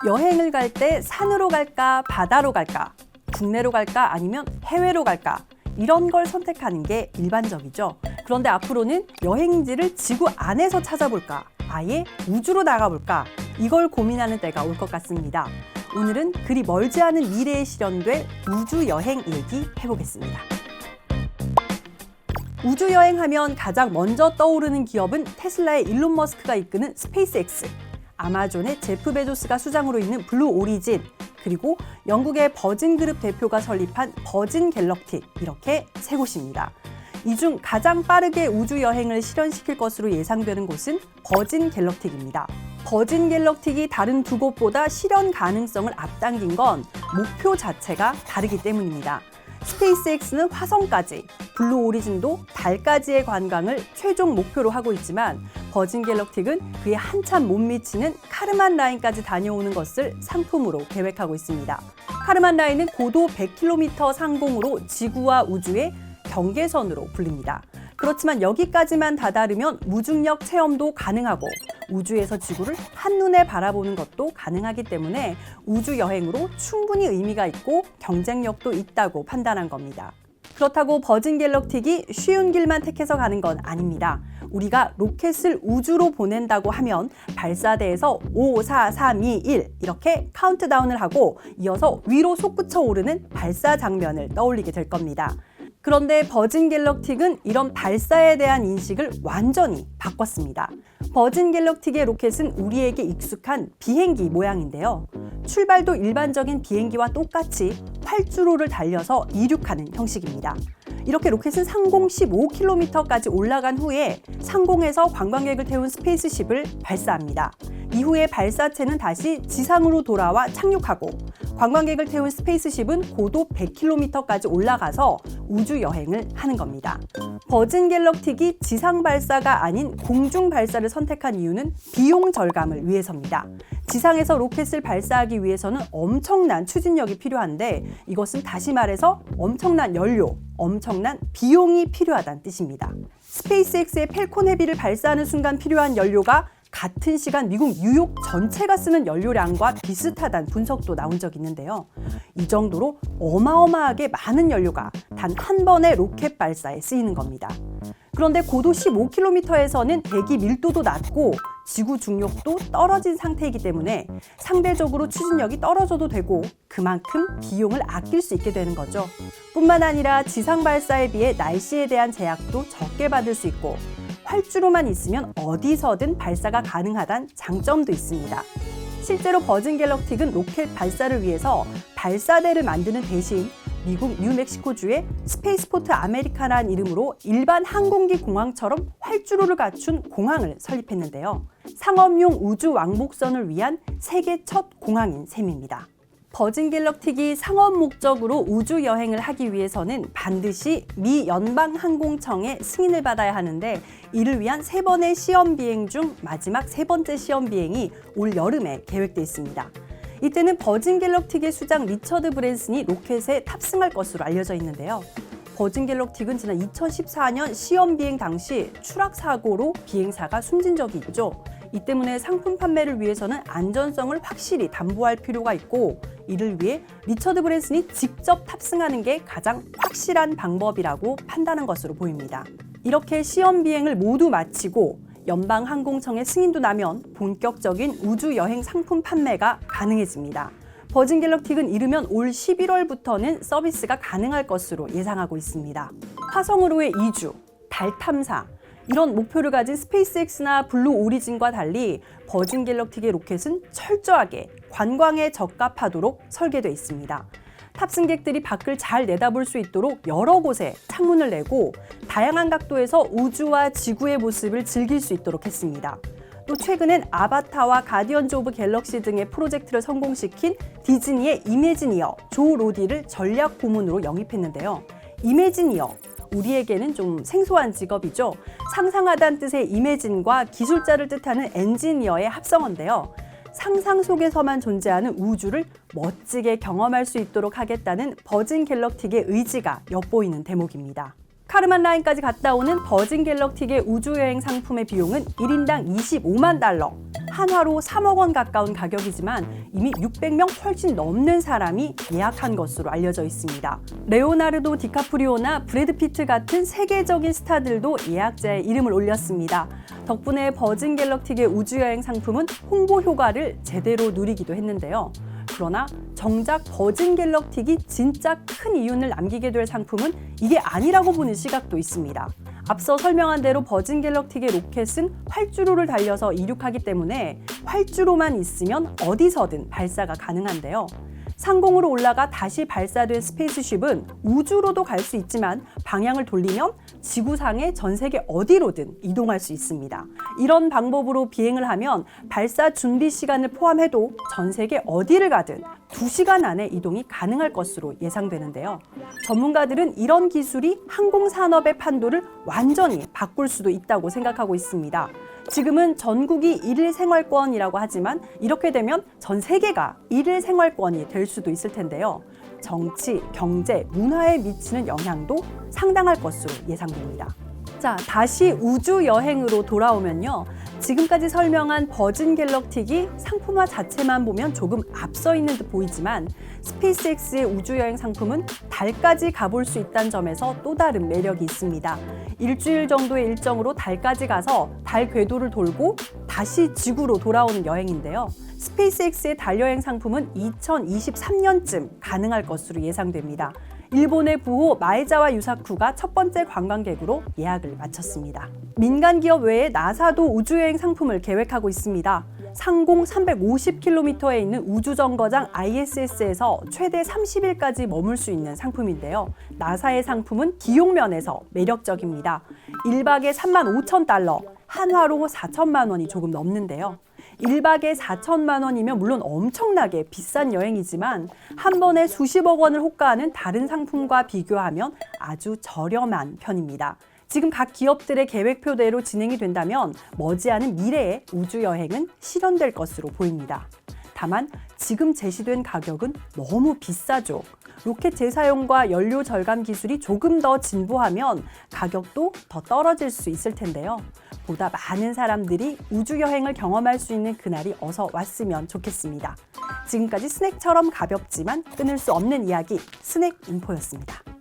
여행을 갈 때 산으로 갈까, 바다로 갈까, 국내로 갈까, 아니면 해외로 갈까, 이런 걸 선택하는 게 일반적이죠. 그런데 앞으로는 여행지를 지구 안에서 찾아볼까, 아예 우주로 나가볼까, 이걸 고민하는 때가 올 것 같습니다. 오늘은 그리 멀지 않은 미래에 실현될 우주 여행 얘기 해보겠습니다. 우주 여행하면 가장 먼저 떠오르는 기업은 테슬라의 일론 머스크가 이끄는 스페이스X, 아마존의 제프 베조스가 수장으로 있는 블루 오리진, 그리고 영국의 버진 그룹 대표가 설립한 버진 갤럭틱, 이렇게 세 곳입니다. 이 중 가장 빠르게 우주 여행을 실현시킬 것으로 예상되는 곳은 버진 갤럭틱입니다. 버진 갤럭틱이 다른 두 곳보다 실현 가능성을 앞당긴 건 목표 자체가 다르기 때문입니다. 스페이스X는 화성까지, 블루 오리진도 달까지의 관광을 최종 목표로 하고 있지만 버진 갤럭틱은 그에 한참 못 미치는 카르만 라인까지 다녀오는 것을 상품으로 계획하고 있습니다. 카르만 라인은 고도 100km 상공으로 지구와 우주의 경계선으로 불립니다. 그렇지만 여기까지만 다다르면 무중력 체험도 가능하고 우주에서 지구를 한눈에 바라보는 것도 가능하기 때문에 우주 여행으로 충분히 의미가 있고 경쟁력도 있다고 판단한 겁니다. 그렇다고 버진 갤럭틱이 쉬운 길만 택해서 가는 건 아닙니다. 우리가 로켓을 우주로 보낸다고 하면 발사대에서 5, 4, 3, 2, 1 이렇게 카운트다운을 하고 이어서 위로 솟구쳐 오르는 발사 장면을 떠올리게 될 겁니다. 그런데 버진 갤럭틱은 이런 발사에 대한 인식을 완전히 바꿨습니다. 버진 갤럭틱의 로켓은 우리에게 익숙한 비행기 모양인데요. 출발도 일반적인 비행기와 똑같이 활주로를 달려서 이륙하는 형식입니다. 이렇게 로켓은 상공 15km까지 올라간 후에 상공에서 관광객을 태운 스페이스십을 발사합니다. 이후에 발사체는 다시 지상으로 돌아와 착륙하고 관광객을 태운 스페이스십은 고도 100km까지 올라가서 우주 여행을 하는 겁니다. 버진 갤럭틱이 지상 발사가 아닌 공중 발사를 선택한 이유는 비용 절감을 위해서입니다. 지상에서 로켓을 발사하기 위해서는 엄청난 추진력이 필요한데 이것은 다시 말해서 엄청난 연료, 엄청난 비용이 필요하다는 뜻입니다. 스페이스X의 펠콘 헤비를 발사하는 순간 필요한 연료가 같은 시간 미국 뉴욕 전체가 쓰는 연료량과 비슷하다는 분석도 나온 적이 있는데요. 이 정도로 어마어마하게 많은 연료가 단 한 번의 로켓 발사에 쓰이는 겁니다. 그런데 고도 15km에서는 대기 밀도도 낮고 지구 중력도 떨어진 상태이기 때문에 상대적으로 추진력이 떨어져도 되고 그만큼 비용을 아낄 수 있게 되는 거죠. 뿐만 아니라 지상 발사에 비해 날씨에 대한 제약도 적게 받을 수 있고 활주로만 있으면 어디서든 발사가 가능하다는 장점도 있습니다. 실제로 버진 갤럭틱은 로켓 발사를 위해서 발사대를 만드는 대신 미국 뉴멕시코주의 스페이스포트 아메리카라는 이름으로 일반 항공기 공항처럼 활주로를 갖춘 공항을 설립했는데요. 상업용 우주 왕복선을 위한 세계 첫 공항인 셈입니다. 버진 갤럭틱이 상업 목적으로 우주 여행을 하기 위해서는 반드시 미 연방항공청의 승인을 받아야 하는데 이를 위한 3번의 시험 비행 중 마지막 3번째 시험 비행이 올 여름에 계획돼 있습니다. 이때는 버진 갤럭틱의 수장 리처드 브랜슨이 로켓에 탑승할 것으로 알려져 있는데요. 버진 갤럭틱은 지난 2014년 시험 비행 당시 추락 사고로 비행사가 숨진 적이 있죠. 이 때문에 상품 판매를 위해서는 안전성을 확실히 담보할 필요가 있고 이를 위해 리처드 브랜슨이 직접 탑승하는 게 가장 확실한 방법이라고 판단한 것으로 보입니다. 이렇게 시험 비행을 모두 마치고 연방항공청의 승인도 나면 본격적인 우주 여행 상품 판매가 가능해집니다. 버진 갤럭틱은 이르면 올 11월부터는 서비스가 가능할 것으로 예상하고 있습니다. 화성으로의 이주, 달 탐사, 이런 목표를 가진 스페이스X나 블루 오리진과 달리 버진 갤럭틱의 로켓은 철저하게 관광에 적합하도록 설계되어 있습니다. 탑승객들이 밖을 잘 내다볼 수 있도록 여러 곳에 창문을 내고 다양한 각도에서 우주와 지구의 모습을 즐길 수 있도록 했습니다. 또 최근엔 아바타와 가디언즈 오브 갤럭시 등의 프로젝트를 성공시킨 디즈니의 이매지니어 조 로디를 전략 고문으로 영입했는데요. 이매지니어, 우리에게는 좀 생소한 직업이죠. 상상하다는 뜻의 이매진과 기술자를 뜻하는 엔지니어의 합성어인데요. 상상 속에서만 존재하는 우주를 멋지게 경험할 수 있도록 하겠다는 버진 갤럭틱의 의지가 엿보이는 대목입니다. 카르만 라인까지 갔다 오는 버진 갤럭틱의 우주여행 상품의 비용은 1인당 25만 달러, 한화로 3억 원 가까운 가격이지만 이미 600명 훨씬 넘는 사람이 예약한 것으로 알려져 있습니다. 레오나르도 디카프리오나 브래드 피트 같은 세계적인 스타들도 예약자의 이름을 올렸습니다. 덕분에 버진 갤럭틱의 우주여행 상품은 홍보 효과를 제대로 누리기도 했는데요. 그러나 정작 버진 갤럭틱이 진짜 큰 이윤을 남기게 될 상품은 이게 아니라고 보는 시각도 있습니다. 앞서 설명한 대로 버진 갤럭틱의 로켓은 활주로를 달려서 이륙하기 때문에 활주로만 있으면 어디서든 발사가 가능한데요. 상공으로 올라가 다시 발사된 스페이스쉽은 우주로도 갈 수 있지만 방향을 돌리면 지구상의 전 세계 어디로든 이동할 수 있습니다. 이런 방법으로 비행을 하면 발사 준비 시간을 포함해도 전 세계 어디를 가든 2시간 안에 이동이 가능할 것으로 예상되는데요. 전문가들은 이런 기술이 항공산업의 판도를 완전히 바꿀 수도 있다고 생각하고 있습니다. 지금은 전국이 일일 생활권이라고 하지만 이렇게 되면 전 세계가 일일 생활권이 될 수도 있을 텐데요. 정치, 경제, 문화에 미치는 영향도 상당할 것으로 예상됩니다. 자, 다시 우주 여행으로 돌아오면요. 지금까지 설명한 버진 갤럭틱이 상품화 자체만 보면 조금 앞서 있는 듯 보이지만 스페이스X의 우주여행 상품은 달까지 가볼 수 있다는 점에서 또 다른 매력이 있습니다. 일주일 정도의 일정으로 달까지 가서 달 궤도를 돌고 다시 지구로 돌아오는 여행인데요. 스페이스X의 달여행 상품은 2023년쯤 가능할 것으로 예상됩니다. 일본의 부호 마에자와 유사쿠가 첫 번째 관광객으로 예약을 마쳤습니다. 민간 기업 외에 나사도 우주여행 상품을 계획하고 있습니다. 상공 350km에 있는 우주정거장 ISS에서 최대 30일까지 머물 수 있는 상품인데요. 나사의 상품은 기용면에서 매력적입니다. 1박에 35,000달러, 한화로 4천만 원이 조금 넘는데요. 1박에 4천만 원이면 물론 엄청나게 비싼 여행이지만 한 번에 수십억 원을 호가하는 다른 상품과 비교하면 아주 저렴한 편입니다. 지금 각 기업들의 계획표대로 진행이 된다면 머지않은 미래의 우주여행은 실현될 것으로 보입니다. 다만 지금 제시된 가격은 너무 비싸죠. 로켓 재사용과 연료 절감 기술이 조금 더 진보하면 가격도 더 떨어질 수 있을 텐데요. 보다 많은 사람들이 우주여행을 경험할 수 있는 그날이 어서 왔으면 좋겠습니다. 지금까지 스낵처럼 가볍지만 끊을 수 없는 이야기 스낵인포였습니다.